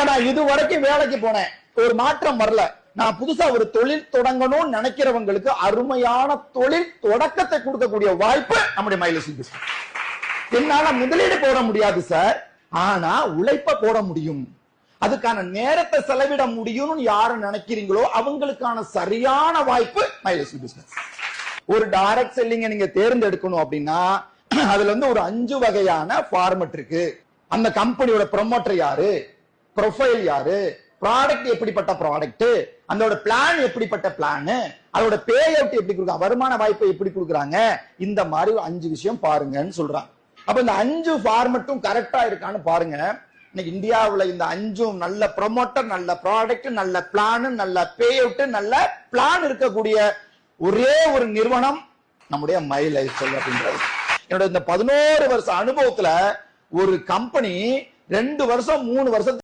நான் இது வரைக்கும் வேலைக்கு போனேன், ஒரு மாற்றம் வரல. நான் புதுசா ஒரு தொழில் தொடங்கணும்னு நினைக்கிறவங்களுக்கு அருமையான தொழில் தொடக்கத்தை கொடுக்கக்கூடிய வாய்ப்பு நம்முடைய மைலேஜ் பிசினஸ். என்னால முதலீடு போட முடியாது சார், ஆனா உழைப்ப போட முடியும், அதுக்கான நேரத்தை செலவிட முடியும்னு யாரு நினைக்கிறீங்களோ அவங்களுக்கான சரியான வாய்ப்பு மைலேஜ் பிசினஸ். ஒரு டைரக்ட் செல்லிங்க நீங்க தேர்ந்தெடுக்கணும் அப்படின்னா அதுல இருந்து ஒரு 5 வகையான ஃபார்மட் இருக்கு. அந்த கம்பெனியோட ப்ரொமோட்டர் யாரு, ப்ரொஃபைல் யாரு, ப்ராடக்ட் எப்படிப்பட்ட ப்ராடக்ட், அதோட பிளான் எப்படிப்பட்ட பிளான், அதோட பே அவுட் எப்படி கொடுக்குறாங்க, வருமான வாய்ப்பை எப்படி கொடுக்குறாங்க, இந்த மாதிரி 5 விஷயம் பாருங்கன்னு சொல்றாங்க. அப்ப இந்த 5 ஃபார்மட்டும் கரெக்டா இருக்கான்னு பாருங்க. இன்னைக்கு இந்தியாவுல இந்த 5 நல்ல ப்ரொமோட்டர், நல்ல ப்ராடக்ட், நல்ல பிளான், நல்ல பே அவுட், நல்ல பிளான் இருக்கக்கூடிய ஒரே ஒரு நிறுவனம் நம்முடைய மை லைஃப் ஸ்டைல் அப்படின்றது. என்னோட இந்த 11 வருஷ அனுபவத்துல ஒரு கம்பெனி 2 வருஷம் 3 வருஷத்துக்கு